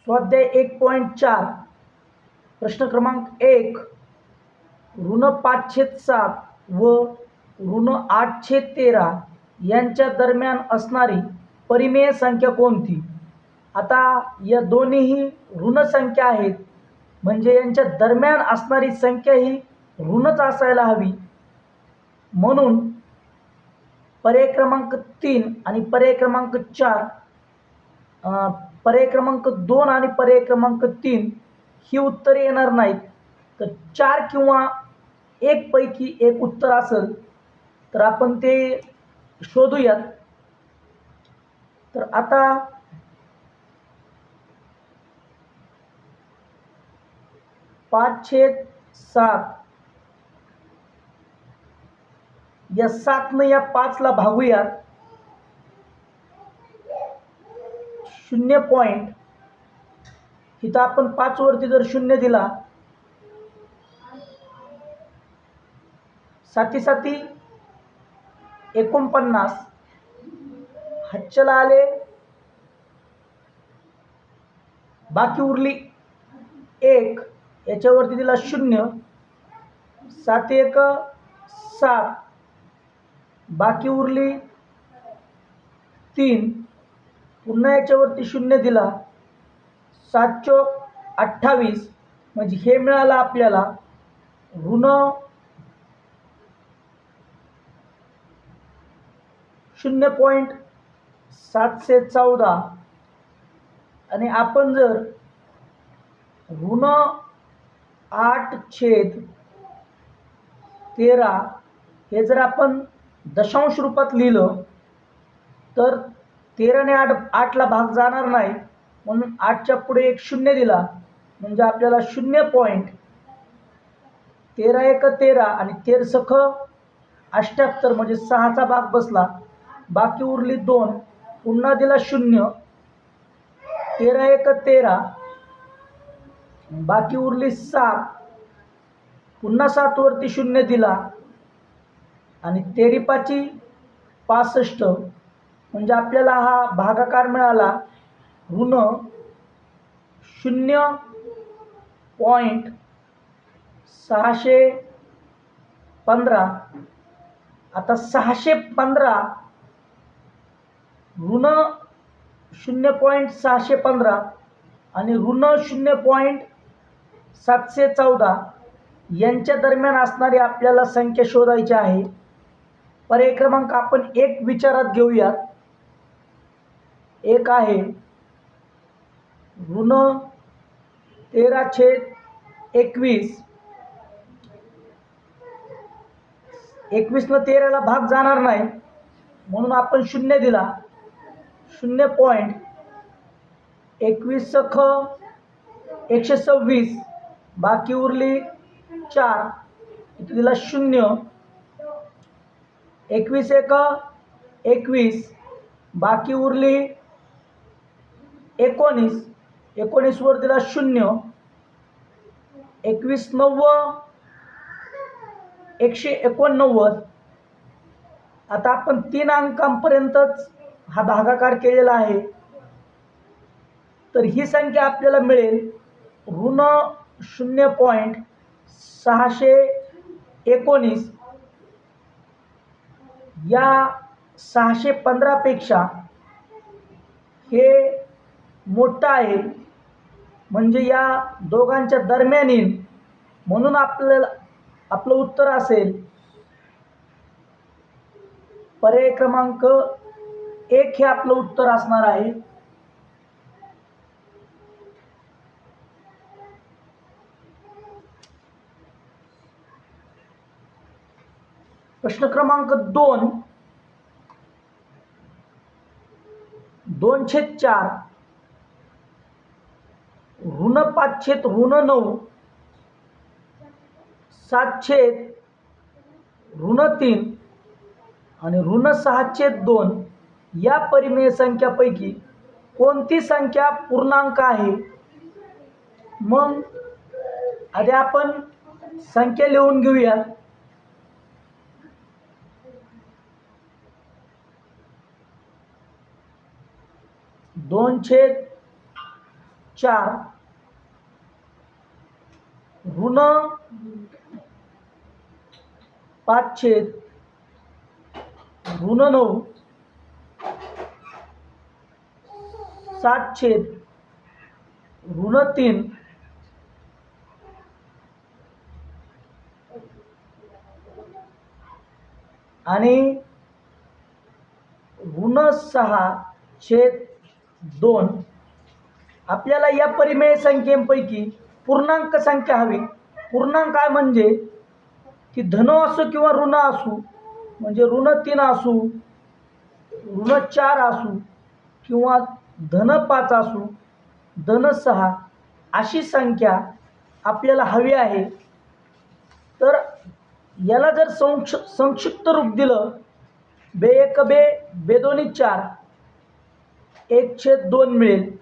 स्वाध्याय 1.4 प्रश्न क्रमांक 1 ऋण 5/7 व ऋण 8/13 यांच्या दरम्यान असणारी परिमेय संख्या कोणती? आता या दोन्हीही ऋण संख्या आहेत, म्हणजे यांच्या दरम्यान असणारी संख्या ही ऋणच असायला हवी. म्हणून पर्याय क्रमांक 3 आणि पर्याय क्रमांक 4, पर्याय क्रमांक 2 आणि पर्याय क्रमांक 3 ही उत्तरे येणार नाहीत. तर 4 किंवा 1 पैकी एक उत्तर असेल तर आपण ते शोधूयात. तर आता 5/7 या 7 या 5ला भागूयात. 0 पॉईंट इथं आपण 5 वरती जर 0 दिला, 7 49, हातच्याला आले, बाकी उरली 1, याच्यावरती दिला 0, 7 1 7, बाकी उरली 3, पुन्हा याच्यावरती 0 दिला, 7 चौक 28, म्हणजे हे मिळालं आपल्याला ऋण 0.714. आणि आपण जर ऋण 8/13 हे जर आपण दशांश रूपात लिहिलं तर 13 ने 8ला भाग जाणार नाही, म्हणून 8च्या पुढे एक 0 दिला, म्हणजे आपल्याला 0.13 1 13 आणि 13 सख 78, म्हणजे 6चा भाग बसला, बाकी उरली 2, पुन्हा दिला 0, 13 1 13, बाकी उरली 7, पुन्हा 7 वरती 0 दिला आणि 13 5 65, म्हणजे आपल्याला हा भागाकार मिळाला ऋण 0.615. आता 615 ऋण 0.615 आणि ऋण 0.714 यांच्या दरम्यान असणारी आपल्याला संख्या शोधायची आहे. पर्याय क्रमांक आपण 1 विचारात घेऊयात. एक आहे ऋण 13/21. 21 13ला भाग जाणार नाही, म्हणून आपण 0 दिला, 0.21 सख 126, बाकी उरली 4, इथे दिला 0, 21 1 21, बाकी उरली 19, 19 वर दिला 0, 21 9 189. आता आपण 3 अंकांपर्यंतच हा भागाकार केलेला आहे, तर ही संख्या आपल्याला मिळेल ऋण 0.619. या 615 पेक्षा हे मोठं आहे, म्हणजे या दोघांच्या दरम्यान येईल, म्हणून आपल्याला आपलं उत्तर असेल पर्याय क्रमांक 1 हे आपलं उत्तर असणार आहे. प्रश्न क्रमांक 2 2/4 ऋण 5/9 7/3 आणि ऋण 6/2 या परिमेय संख्यापैकी कोणती संख्या पूर्णांक आहे? मग आधी आपण संख्या लिहून घेऊयात. 4 ऋण 5 ऋण 9 7 ऋण 3 आणि ऋण 6/2. आपल्याला या परिमेय संख्येपैकी पूर्णांक संख्या हवी. पूर्णांक काय म्हणजे की धन असो किंवा ऋण असू, म्हणजे ऋण 3 असू, ऋण 4 असू किंवा धन 5 असू, धन 6 अशी संख्या आपल्याला हवी आहे. तर याला जर संक्षिप्त रूप दिलं, बे 2 4 1/2 मिळेल.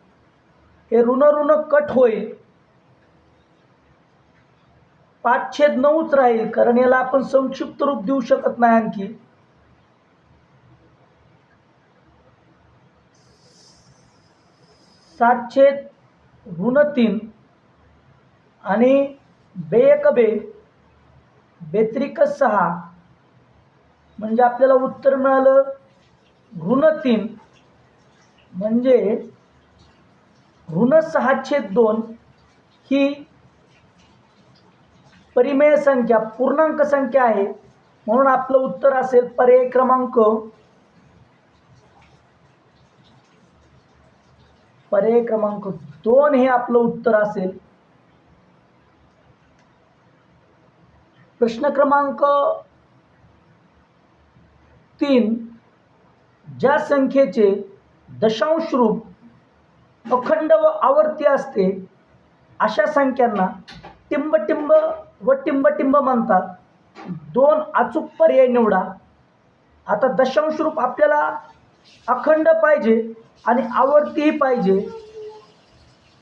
हे ऋण ऋण कट होईल, 5/9च राहील, कारण याला आपण संक्षिप्त रूप देऊ शकत नाही. आणखी 7/3 आणि बे 6 म्हणजे आपल्याला उत्तर मिळालं ऋण 3, म्हणजे ऋण 6/2 ही परिमेय संख्या पूर्णांक संख्या आहे. म्हणून आपलं उत्तर असेल पर्याय क्रमांक 2 हे आपलं उत्तर असेल. प्रश्न क्रमांक 3, ज्या संख्येचे दशांश रूप अखंड व आवर्ती असते अशा संख्यांना टिंबटिंब व टिंबटिंब म्हणतात. 2 अचूक पर्याय निवडा. आता दशांश रूप आपल्याला अखंड पाहिजे आणि आवर्तीही पाहिजे.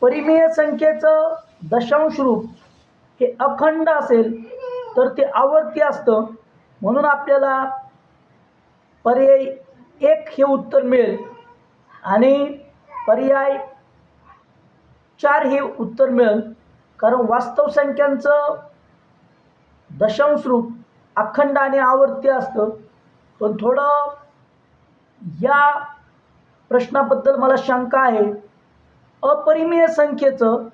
परिमेय संख्येचं दशांश रूप हे अखंड असेल तर ते आवर्ती असतं. म्हणून आपल्याला पर्याय 1 हे उत्तर मिळेल आणि पर्याय 4 हे उत्तर मिळेल. कारण वास्तव संख्यांचं दशांश रूप अखंड आणि आवर्ती असतं. पण थोडं या प्रश्नाबद्दल मला शंका आहे. अपरिमेय संख्येचं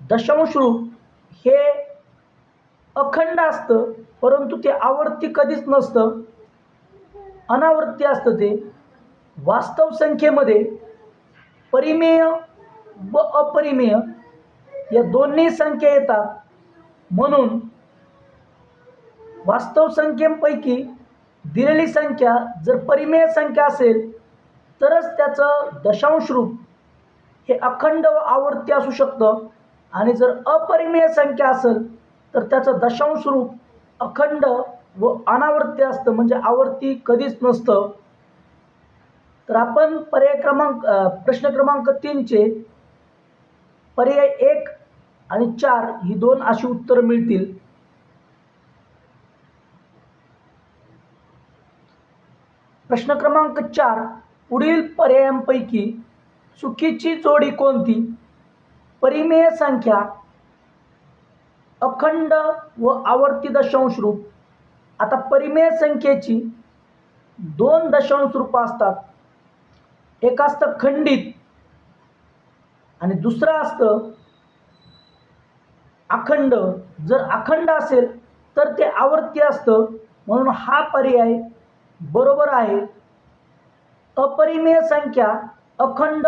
दशांश रूप हे अखंड असतं, परंतु ते आवर्ती कधीच नसतं, अनावर्ती असतं ते. वास्तव संख्येमध्ये परिमेय व अपरिमेय या दोन्ही संख्या येतात. म्हणून वास्तव संख्येपैकी दिलेली संख्या जर परिमेय संख्या असेल तरच त्याचं दशांश रूप हे अखंड व आवर्ती असू शकतं, आणि जर अपरिमेय संख्या असेल तर त्याचं दशांश रूप अखंड व अनावर्ती असतं, म्हणजे आवर्ती कधीच नसतं. तर आपण प्रश्न क्रमांक 3चे पर्याय 1 आणि 4 ही 2 अशी उत्तरं मिळतील. प्रश्न क्रमांक 4, पुढील पर्यायांपैकी चुकीची जोडी कोणती? परिमेय संख्या, अखंड व आवर्ती दशांश रूप. आता परिमेय संख्येची 2 दशांश रूप असतात. एक असतं खंडित आणि दुसरं असतं अखंड. जर अखंड असेल तर ते आवर्ती असतं, म्हणून हा पर्याय बरोबर आहे. अपरिमेय संख्या, अखंड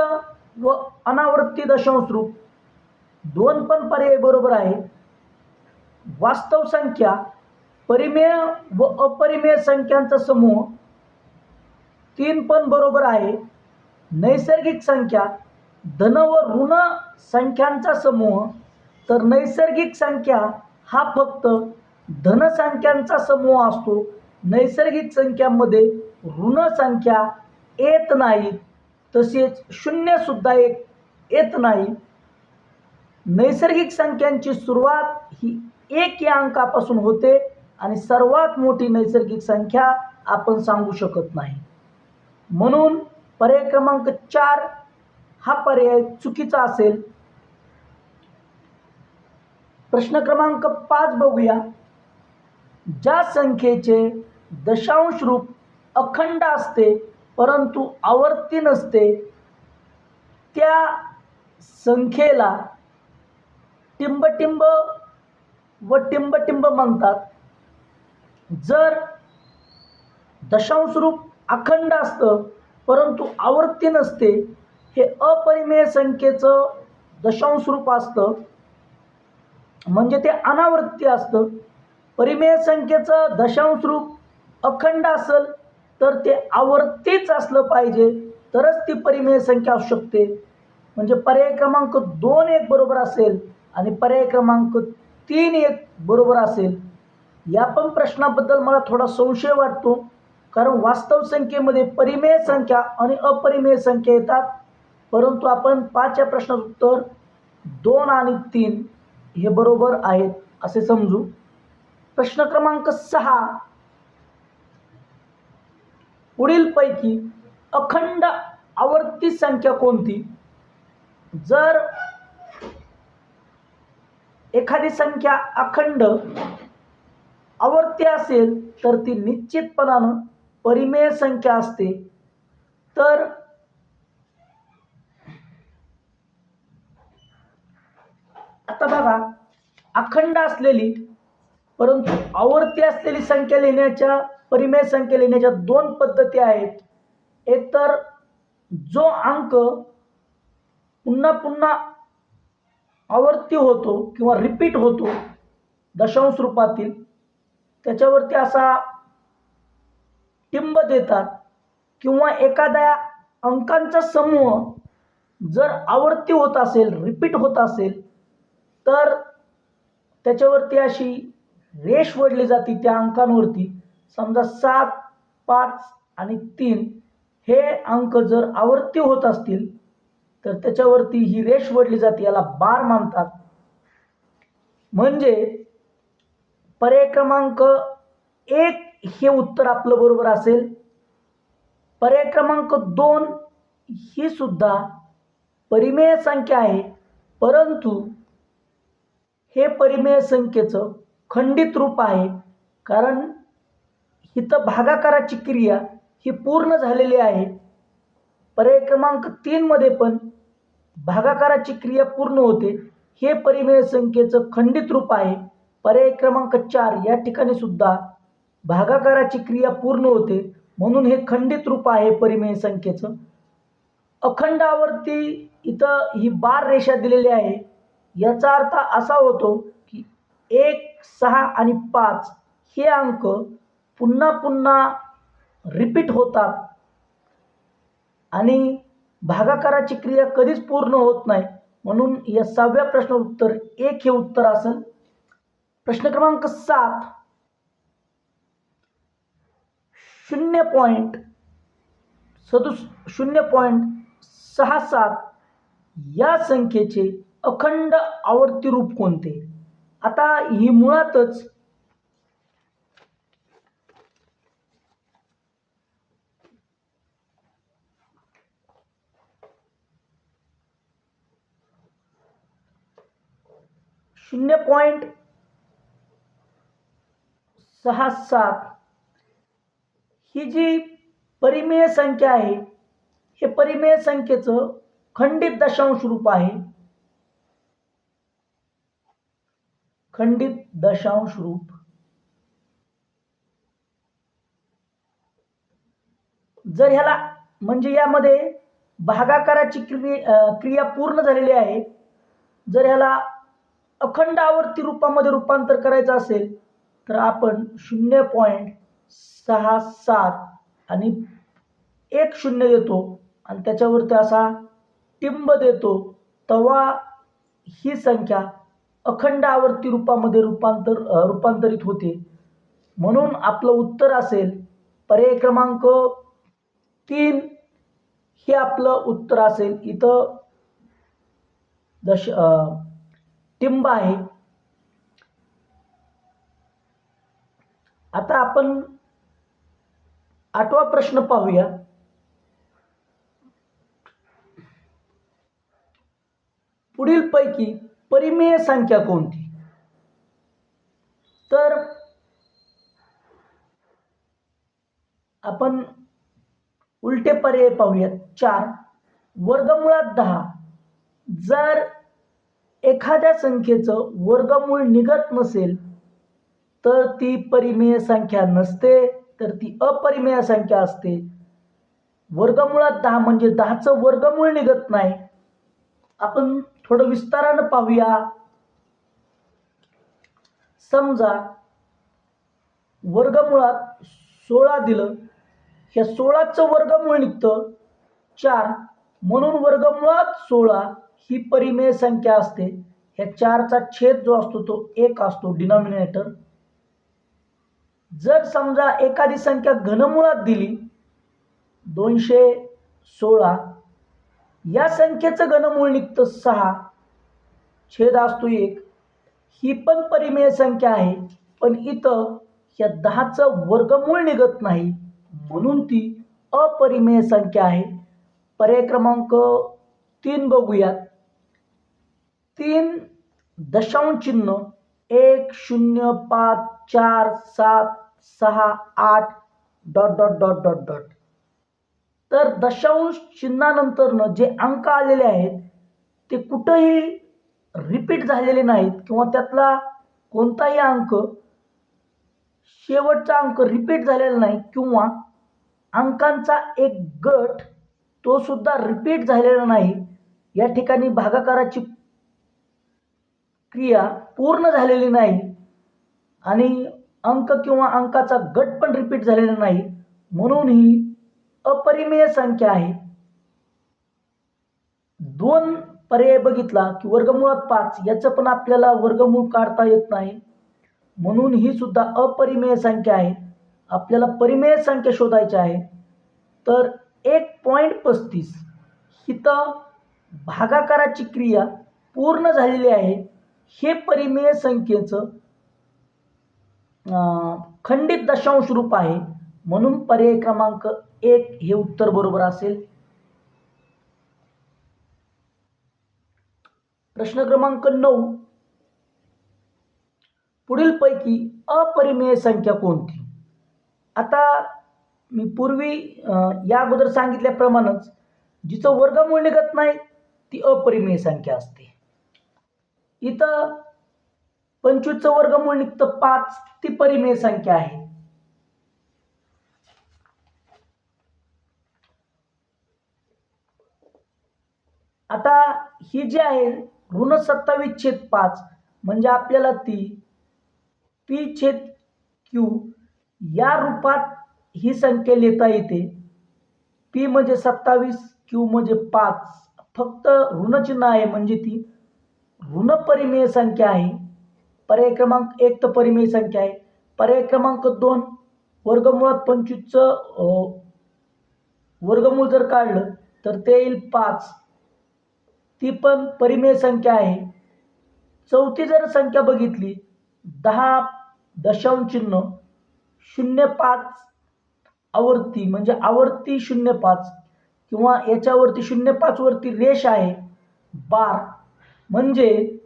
व अनावर्ती दशांश रूप 2 पण पर्याय बरोबर आहे. वास्तव संख्या, परिमेय व अपरिमेय संख्यांचा समूह 3 पण बरोबर आहे. नैसर्गिक संख्या, धन व ऋण संख्यांचा समूह, तर नैसर्गिक संख्या हा फक्त धन संख्यांचा समूह असतो. नैसर्गिक संख्यांमध्ये ऋण संख्या येत नाही, तसेच शून्य सुद्धा येत नाही. नैसर्गिक संख्यांची सुरुवात ही 1 या अंकापासून होते आणि सर्वात मोठी नैसर्गिक संख्या आपण सांगू शकत नाही. म्हणून पर्याय क्रमांक 4 हा पर्याय चुकीचा असेल. प्रश्न क्रमांक 5 बघूया. ज्या संख्येचे दशांश रूप अखंड असते परंतु आवर्ती नसते त्या संख्येला टिंबटिंब व टिंबटिंब म्हणतात. जर दशांश रूप अखंड असतं परंतु आवर्ती नसते, हे अपरिमेय संख्येचं दशांश रूप असतं, म्हणजे ते अनावर्ती असतं. परिमेय संख्येचं दशांश रूप अखंड असेल तर ते आवर्तीच असलं पाहिजे, तरच ती परिमेय संख्या असू शकते. म्हणजे पर्याय क्रमांक 2 एक बरोबर असेल आणि पर्याय क्रमांक 3 एक बरोबर असेल. या पण प्रश्नाबद्दल मला थोडा संशय वाटतो, कारण वास्तव संख्येमध्ये परिमेय संख्या आणि अपरिमेय संख्या येतात, परंतु आपण 5 या प्रश्नाचं उत्तर 2 आणि 3 हे बरोबर आहेत असे समजू. प्रश्न क्रमांक 6, पुढीलपैकी अखंड आवर्ती संख्या कोणती? जर एखादी संख्या अखंड आवर्ती असेल तर ती निश्चितपणानं परिमेय संख्या असते. तर आता बघा, अखंड असलेली परंतु आवर्ती असलेली संख्या लिहिण्याच्या, परिमेय संख्या लिहिण्याच्या 2 पद्धती आहेत. एक तर जो अंक पुन्हा पुन्हा आवर्ती होतो किंवा रिपीट होतो दशांश रूपातील, त्याच्यावरती असा टिंब देतात. किंवा एखाद्या अंकांचा समूह जर आवर्ती होत असेल, रिपीट होत असेल, तर त्याच्यावरती अशी रेष ओढली जाते त्या अंकांवरती. समजा 7, 5 आणि 3 हे अंक जर आवर्ती होत असतील तर त्याच्यावरती ही रेष ओढली जाते, याला बार म्हणतात. म्हणजे पर्याय क्रमांक 1 हे उत्तर आपलं बरोबर असेल. पर्याय क्रमांक 2 ही सुद्धा परिमेय संख्या आहे, परंतु हे परिमेय संख्येचं खंडित रूप आहे, कारण इथं भागाकाराची क्रिया ही पूर्ण झालेली आहे. पर्याय क्रमांक 3 मध्ये पण भागाकाराची क्रिया पूर्ण होते, हे परिमेय संख्येचं खंडित रूप आहे. पर्याय क्रमांक 4 या ठिकाणी सुद्धा भागाकाराची क्रिया पूर्ण होते, म्हणून हे खंडित रूप आहे परिमेय संख्येचं. अखंड आवर्ती इथं ही बार रेषा दिलेली आहे. याचा अर्थ असा होतो की 1, 6 आणि 5 हे अंक पुन्हा पुन्हा रिपीट होतात आणि भागाकाराची क्रिया कधीच पूर्ण होत नाही, म्हणून या 6व्या प्रश्नाचं उत्तर 1 हे उत्तर असेल. प्रश्न क्रमांक 7, 0.67 या संख्येचे अखंड आवर्ती रूप कोणते? आता ही मुळातच .67 ही जी परिमेय संख्या आहे, हे परिमेय संख्येचं खंडित दशांश रूप आहे. खंडित दशांश रूप. जर ह्याला म्हणजे यामध्ये भागाकाराची क्रिया पूर्ण झालेली आहे. जर ह्याला अखंड आवर्ती रूपामध्ये रूपांतर करायचं असेल तर आपण 0.67 आणि 1 शून्य देतो आणि त्याच्यावरती असा टिंब देतो, तेव्हा ही संख्या अखंड आवर्ती रूपामध्ये रूपांतरित होते. म्हणून आपलं उत्तर असेल पर्याय क्रमांक 3 हे आपलं उत्तर असेल. इथं टिंब आहे. आता आपण 8वा प्रश्न पाहूया. पुढीलपैकी परिमेय संख्या कोणती? आपण उलटे पर्याय पाहूयात. 4 वर्गमुळात 10. जर एखाद्या संख्येचं वर्गमूळ निघत नसेल तर ती परिमेय संख्या नसते, तर ती अपरिमेय संख्या असते. वर्गमुळात 10 म्हणजे 10चं वर्गमूळ निघत नाही. आपण थोडं विस्तारानं पाहूया. समजा वर्गमुळात 16 दिलं, ह्या 16चं वर्गमूळ निघतं 4, म्हणून वर्गमुळात 16 ही परिमेय संख्या असते. ह्या 4चा छेद जो असतो तो 1 असतो, डिनॉमिनेटर. जर समजा एखादी संख्या घनमुळात दिली 216, या संख्येचं घनमूळ निघतं 6, छेद असतो 1. ही पण परिमेय संख्या आहे, पण इथं या 10चं वर्गमूळ निघत नाही, म्हणून ती अपरिमेय संख्या आहे. पर्याय क्रमांक 3 बघूयात. 3 दशांश चिन्ह 1 0 5 4 7 6 8 dot dot dot dot dot. तर दशांश चिन्हानंतरनं जे अंक आलेले आहेत ते कुठंही रिपीट झालेले नाहीत, किंवा त्यातला कोणताही अंक शेवटचा अंक रिपीट झालेला नाही, किंवा अंकांचा एक गट तो सुद्धा रिपीट झालेला नाही. या ठिकाणी भागाकाराची क्रिया पूर्ण झालेली नाही आणि अंक किंवा अंकाचा गट पण रिपीट झालेला नाही, म्हणून ही अपरिमेय संख्या आहे. 2 पर्याय बघितला की वर्गमुळात 5, याचं पण आपल्याला वर्गमूळ काढता येत नाही, म्हणून ही सुद्धा अपरिमेय संख्या आहे. आपल्याला परिमेय संख्या शोधायची आहे. तर 1.35 इथं भागाकाराची क्रिया पूर्ण झालेली आहे. हे परिमेय संख्येचं खंडित दशांश रूप आहे, म्हणून पर्याय क्रमांक 1 हे उत्तर बरोबर असेल. प्रश्न क्रमांक 9, पुढीलपैकी अपरिमेय संख्या कोणती? आता मी पूर्वी या अगोदर सांगितल्याप्रमाणेच जिचं वर्गमूळ निघत नाही ती अपरिमेय संख्या असते. इथं 25चं वर्गमूळ निघतं 5, ती परिमेय संख्या आहे. आता ही जी आहे ऋण 27/5 म्हणजे आपल्याला ती p/q या रूपात ही संख्या लिहिता येते. p म्हणजे 27, q म्हणजे 5. फक्त ऋणचिन्ह आहे म्हणजे ती ऋण परिमेय संख्या आहे. पर्याय क्रमांक 1 तर परिमेय संख्या आहे. पर्याय क्रमांक 2 वर्गमुळात 25चं वर्गमूळ जर काढलं तर ते येईल 5, ती पण परिमेय संख्या आहे. चौथी जर संख्या बघितली 10 दशांश चिन्ह 05 आवर्ती म्हणजे आवर्ती 05, किंवा याच्यावरती 05 वरती रेष आहे बार, म्हणजे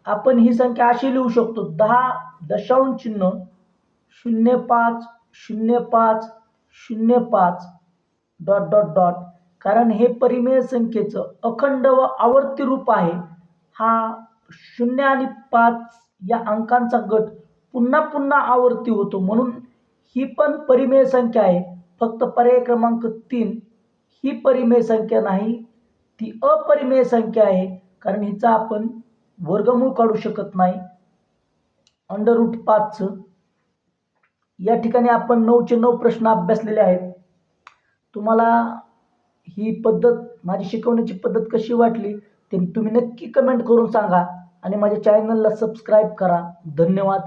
आपण ही संख्या अशी लिहू शकतो 10 दशांश चिन्ह 05 05 05 डॉट डॉट डॉट. कारण हे परिमेय संख्येचं अखंड व आवर्ती रूप आहे. हा 0 आणि 5 या अंकांचा गट पुन्हा पुन्हा आवर्ती होतो, म्हणून ही पण परिमेय संख्या आहे. फक्त पर्याय क्रमांक 3 ही परिमेय संख्या नाही, ती अपरिमेय संख्या आहे, कारण हिचा आपण वर्गमूळ काढू शकत नाही √5चं. या ठिकाणी आपण 9चे 9 प्रश्न अभ्यासलेले आहेत. तुम्हाला ही पद्धत, माझी शिकवण्याची पद्धत कशी वाटली ते तुम्ही नक्की कमेंट करून सांगा आणि माझ्या चॅनलला सबस्क्राईब करा. धन्यवाद.